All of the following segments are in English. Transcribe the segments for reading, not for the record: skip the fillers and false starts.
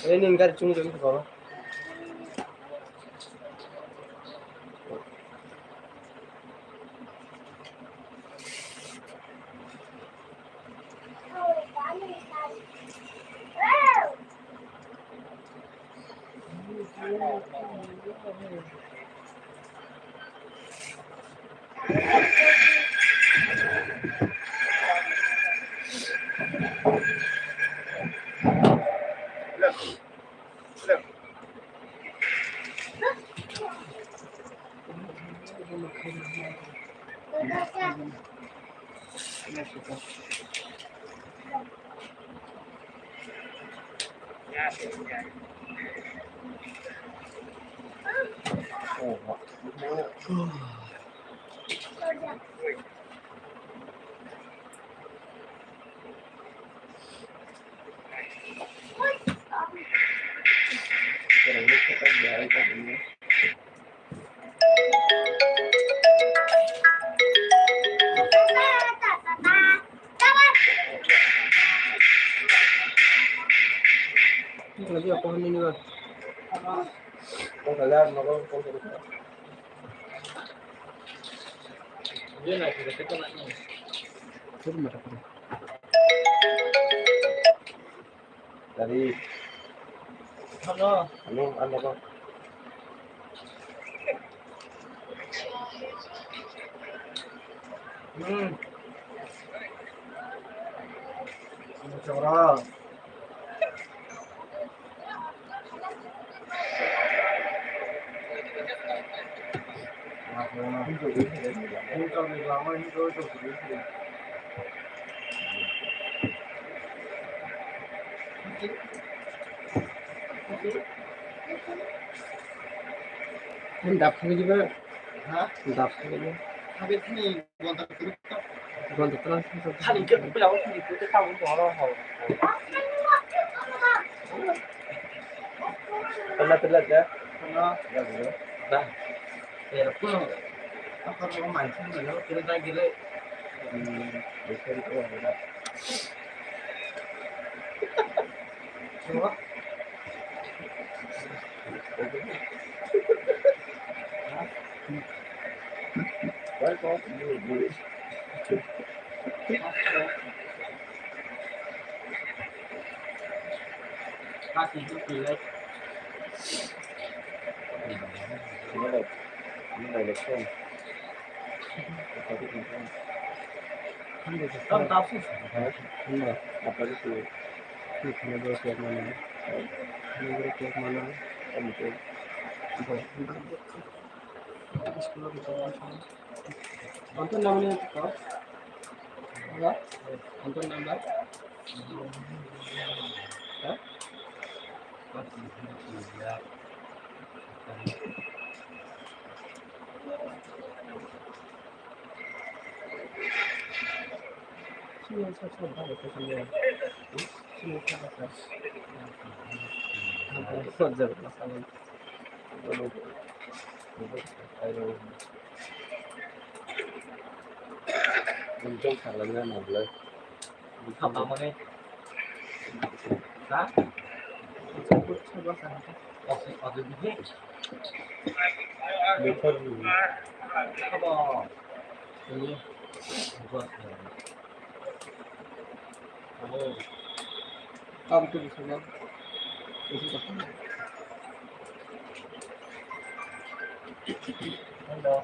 ini enggak cuma itu kalau lagi apa ini nih kan? Kalian mau dia naik kita naiknya. Itu mana? Dari halo, apa? Bicara. Dap juga. Hah? Dap juga. Habis ini gua terus. Hari ini kita punya waktu itu kita tahu orang hal. Telat ya. Ya belum. Dah. Ya pun apa mau main sih kita gila. Bisa itu ada. Semua. Welcome to Bullish. Kasih itu pilih. Ini election. Kamu tahu sih? Iya. Apa itu? Ini berapa yang mana? Ini berapa yang mana? Kamu tahu? Sekolah kita langsung. Anton namanya apa? Ya? Anton nama? Hah? Semua saya tahu itu semua. Semua saya tahu. Wajar masalah. Untuk salahnya 16. Apa mau nih? Hah? Sebut coba sana. Oke begini. Betul. Apa? Ini buat. Oh. Kamu tuh bisa bang. Itu apa? Halo.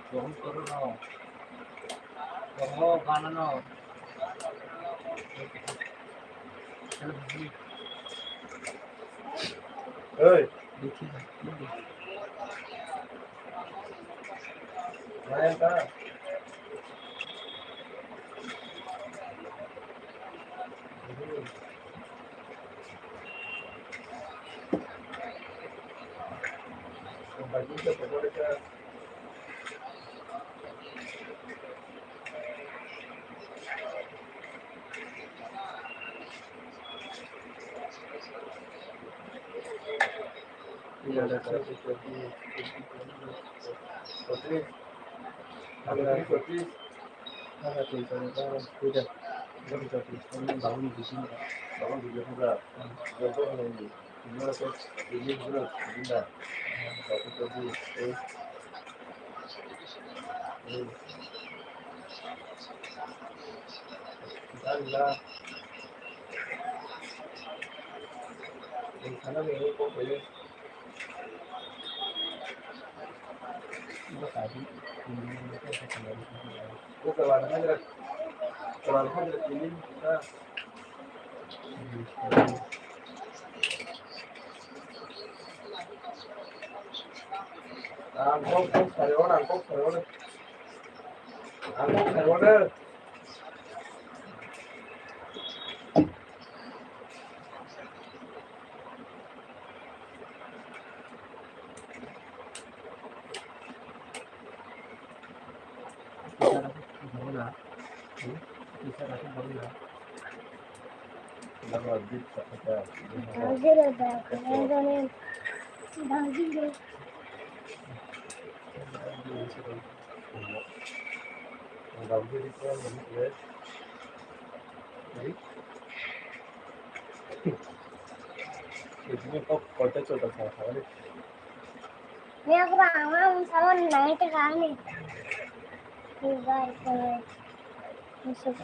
Jangan turun no. Oh, kanan no. Hey, mana aquí se pone esa. Mira, la cara que está aquí. Otis. Otis. Nada, que está acá. Mira. Lo que está aquí. Bangun di sini. Bangun di juga. Bangun di gimana tuh? Ini dulu. Gimana? Satu tadi. Allah. Sana me ko ko ye. Ba ka ji. Ko ka wala hadra. Ko wala hadra ini. Angkok karyawan, angkok karyawan. Angkok karyawan. Ini kok kota coba sama nih. Ini aku bangun sama naik ke kami. Juga itu masuk.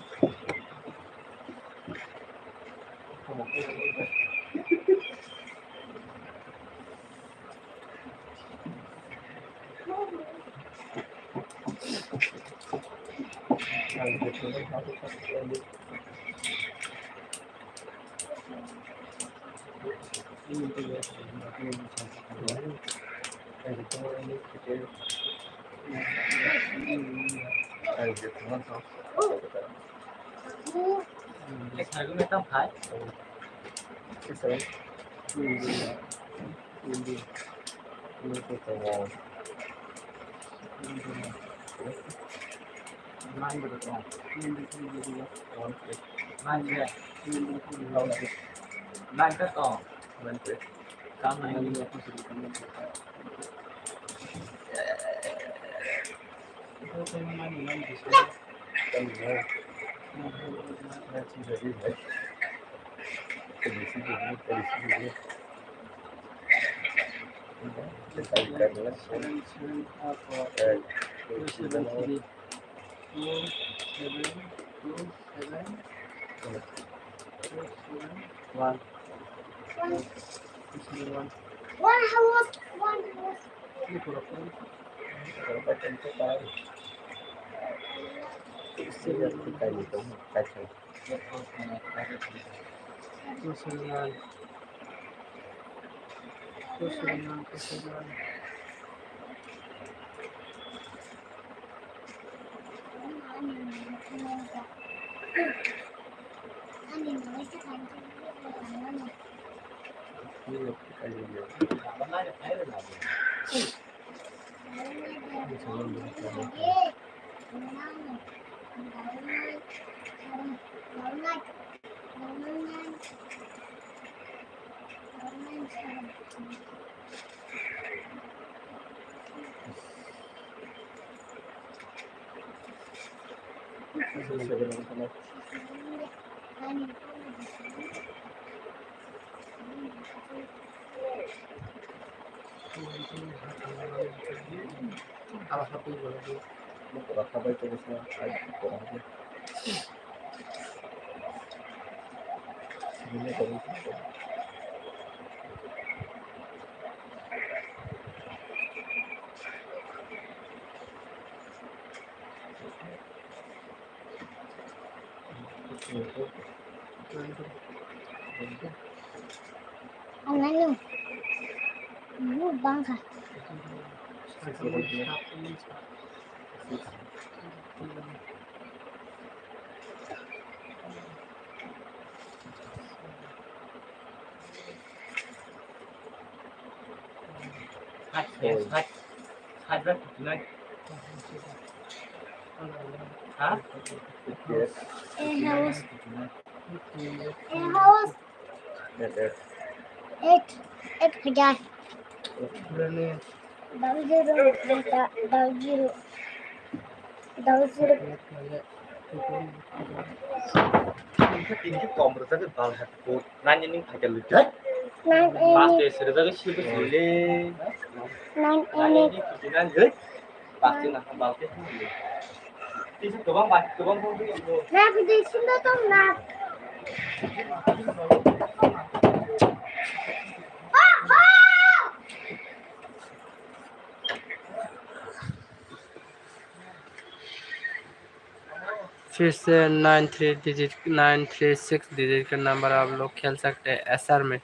Cái này không phải. Mai được rồi. Mai về. Mai cắt cỏ. Mình sẽ cảm ơn anh. One house. Alas satu boleh. Rasa baik terusnya. Ini terus. Ano yun? Ano bang ka? Hydra 59. Huh? Yes. A house. A house. Yes. 8,000. Double zero. 이렇게 검으로다가 바로 난 있는 가게를 돼? 9 마스터에서다가 실버 실래. 난 있는 기준한 듯. 마스터는 한 바퀴 했는데. 이제 그방 보는 거. Na pidi sunda tom na. फिर से 936 digit का number आप लोग खेल सकते हैं SR में।